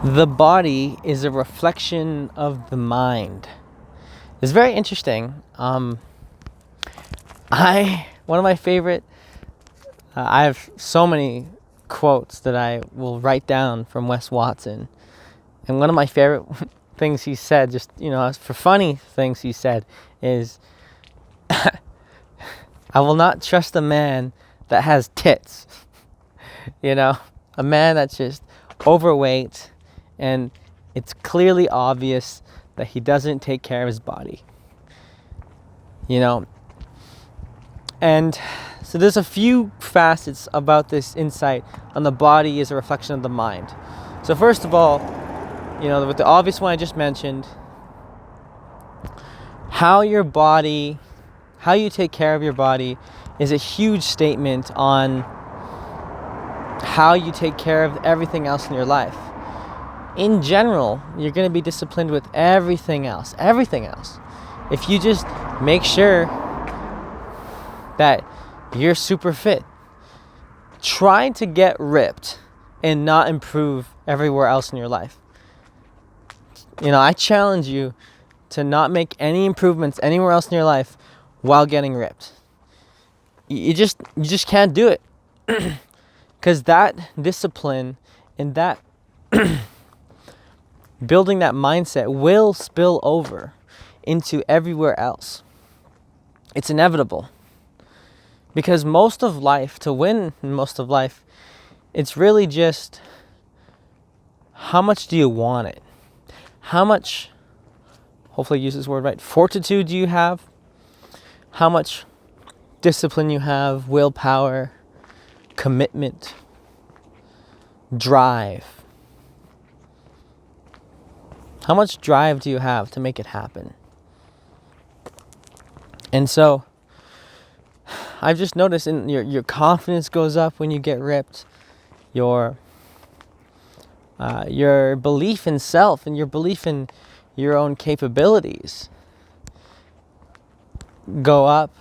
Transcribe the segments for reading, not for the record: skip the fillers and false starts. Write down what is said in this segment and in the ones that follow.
The body is a reflection of the mind. It's very interesting. One of my favorite. I have so many quotes that I will write down from Wes Watson, and one of my favorite things he said, just for funny things he said, is, "I will not trust a man that has tits." A man that's just overweight, and it's clearly obvious that he doesn't take care of his body. And so there's a few facets about this insight on the body as a reflection of the mind. So first of all, with the obvious one I just mentioned, how you take care of your body is a huge statement on how you take care of everything else in your life. In general, you're going to be disciplined with everything else. If you just make sure that you're super fit, try to get ripped and not improve everywhere else in your life. I challenge you to not make any improvements anywhere else in your life while getting ripped. You just can't do it. Because that discipline and that building that mindset will spill over into everywhere else. It's inevitable. Because to win most of life, it's really just, how much do you want it? How much, hopefully I use this word right, fortitude do you have? How much discipline you have, willpower, commitment, drive. How much drive do you have to make it happen? And so I've just noticed your confidence goes up when you get ripped. Your belief in self and your belief in your own capabilities go up.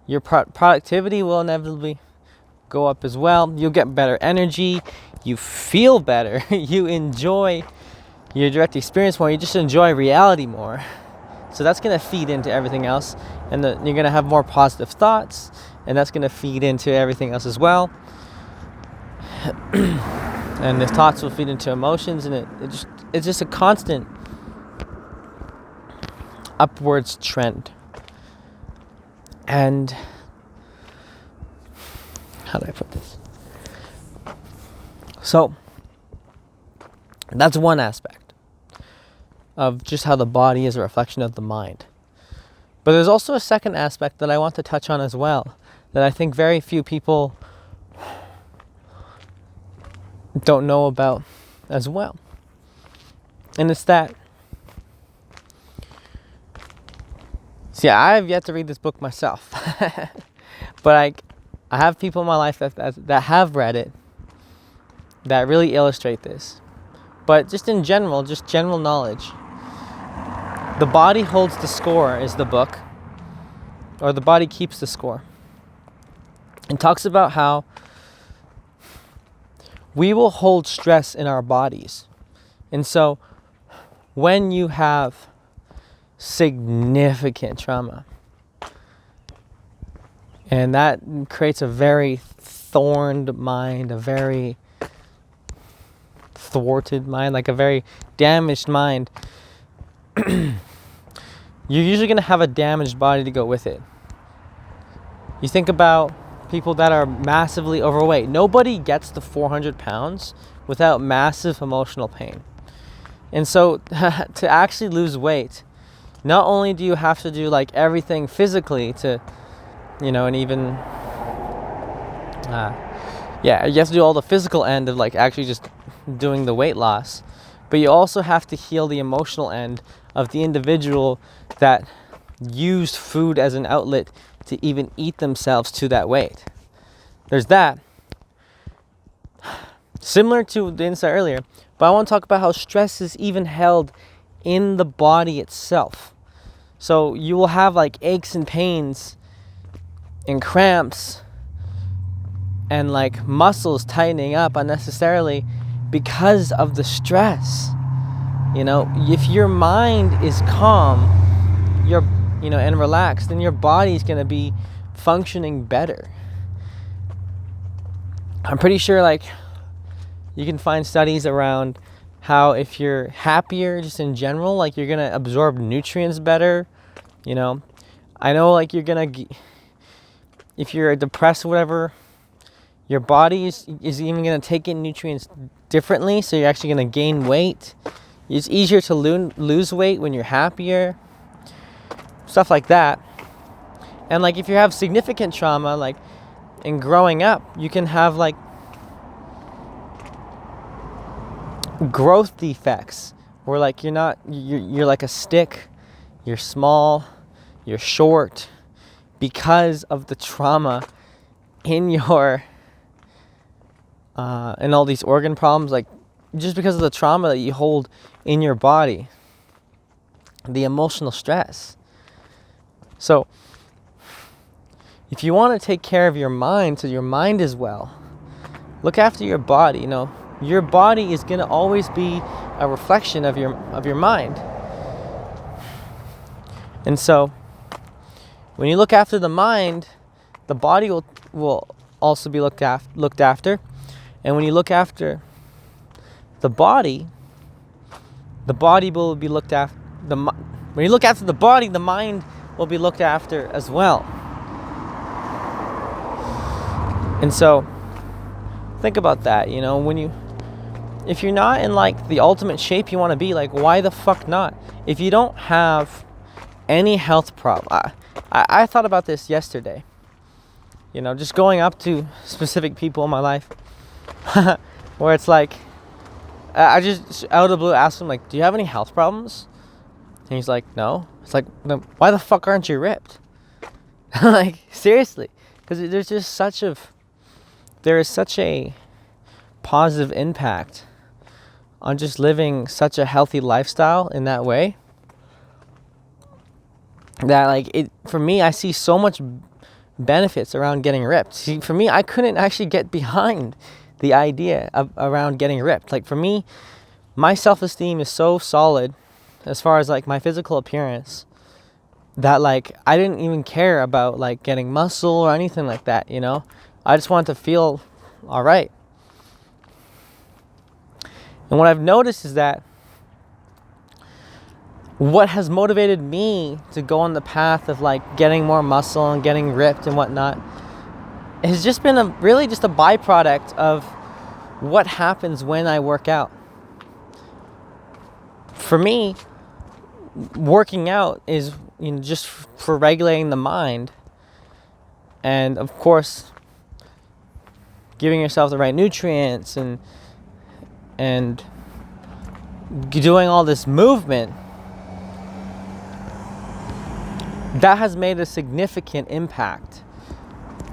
Your productivity will inevitably go up as well. You'll get better energy. You feel better. You enjoy your direct experience more. You just enjoy reality more. So that's going to feed into everything else, and you're going to have more positive thoughts, and that's going to feed into everything else as well. And the thoughts will feed into emotions, and it's just a constant upwards trend. And how do I put this? So that's one aspect of just how the body is a reflection of the mind. But there's also a second aspect that I want to touch on as well, that I think very few people don't know about as well. And it's that, see, I've yet to read this book myself, but I have people in my life that have read it, that really illustrate this. But just in general, just general knowledge, The Body Holds the Score is the book, or The Body Keeps the Score. It talks about how we will hold stress in our bodies. And so when you have significant trauma, and that creates a very thorned mind, a very thwarted mind, like a very damaged mind, you're usually going to have a damaged body to go with it. You think about people that are massively overweight. Nobody gets to 400 pounds without massive emotional pain. And so to actually lose weight, not only do you have to do like everything physically to, and even, you have to do all the physical end of like actually just doing the weight loss, but you also have to heal the emotional end of the individual that used food as an outlet to even eat themselves to that weight. There's that. Similar to the insight earlier, but I want to talk about how stress is even held in the body itself. So you will have like aches and pains and cramps and like muscles tightening up unnecessarily because of the stress. You know, if your mind is calm, and relaxed, then your body's going to be functioning better. I'm pretty sure, like, you can find studies around how if you're happier just in general, like, you're going to absorb nutrients better. You know, I know, like, if you're depressed or whatever, your body is even going to take in nutrients differently, so you're actually going to gain weight. It's easier to lose weight when you're happier. Stuff like that. And, like, if you have significant trauma, like, in growing up, you can have, like, growth defects where, like, you're like a stick, you're small, you're short, because of the trauma in your and all these organ problems, like, just because of the trauma that you hold in your body, the emotional stress. So if you want to take care of your mind, so your mind is well, look after your body. You know, your body is going to always be a reflection of your mind. And so when you look after the mind, the body will also be looked after. And when you look after the body will be looked after. When you look after the body, the mind will be looked after as well. And so think about that. You know, if you're not in, like, the ultimate shape you want to be, like, why the fuck not? If you don't have any health problem, I thought about this yesterday. You know, just going up to specific people in my life where it's like, I just out of the blue asked him, like, do you have any health problems? And he's like, no. It's like, no, why the fuck aren't you ripped? Like, seriously. Because there is such a positive impact on just living such a healthy lifestyle in that way, that, like, for me, I see so much benefits around getting ripped. See, for me, I couldn't actually get behind the idea of around getting ripped. Like, for me, my self-esteem is so solid as far as, like, my physical appearance, that, like, I didn't even care about, like, getting muscle or anything like that, you know? I just wanted to feel all right. And what I've noticed is that what has motivated me to go on the path of, like, getting more muscle and getting ripped and whatnot has just been really just a byproduct of what happens when I work out. For me, working out is, you know, just for regulating the mind, and of course giving yourself the right nutrients and doing all this movement. That has made a significant impact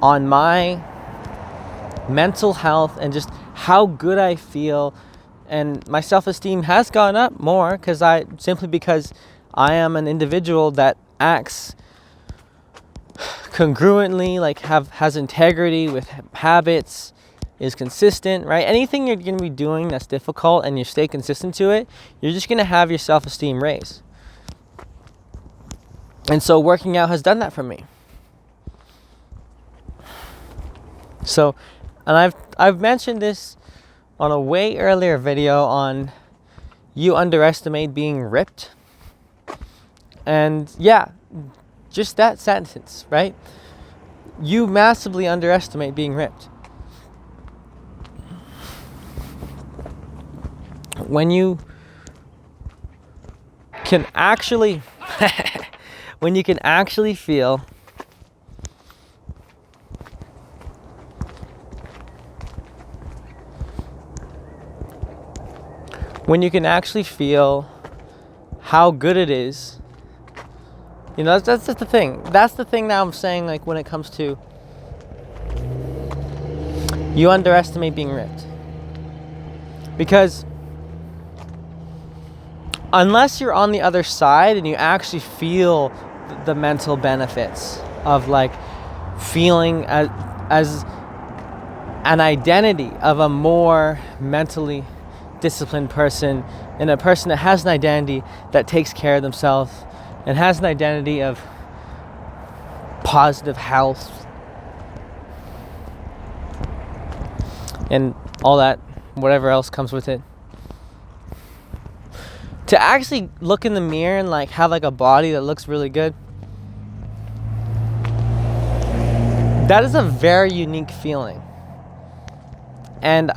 on my mental health and just how good I feel, and my self-esteem has gone up more because I am an individual that acts congruently, like has integrity with habits, is consistent, right? Anything you're going to be doing that's difficult and you stay consistent to it, you're just going to have your self-esteem raise. And so working out has done that for me. So, and I've mentioned this on a way earlier video on you underestimate being ripped. And yeah, just that sentence, right? You massively underestimate being ripped. When you can actually feel how good it is, you know, that's just the thing. That's the thing that I'm saying, like, when it comes to you underestimate being ripped. Because unless you're on the other side and you actually feel the mental benefits of, like, feeling as an identity of a more mentally disciplined person and a person that has an identity that takes care of themselves and has an identity of positive health and all that, whatever else comes with it. To actually look in the mirror and like have like a body that looks really good, that is a very unique feeling. And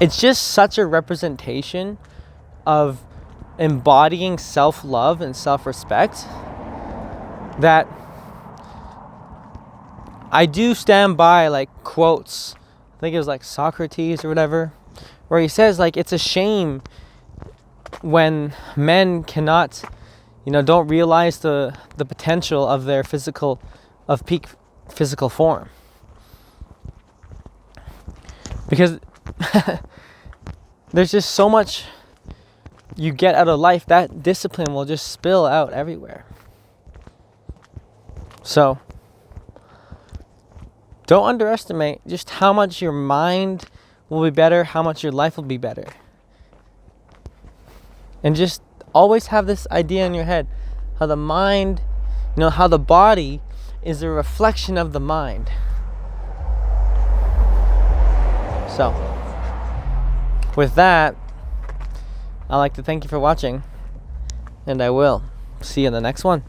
it's just such a representation of embodying self-love and self-respect that I do stand by like quotes. I think it was like Socrates or whatever, where he says like it's a shame when men cannot, don't realize the potential of their peak physical form. Because there's just so much you get out of life, that discipline will just spill out everywhere. So don't underestimate just how much your mind will be better, how much your life will be better. And just always have this idea in your head, how the mind, how the body is a reflection of the mind. So, with that, I'd like to thank you for watching, and I will see you in the next one.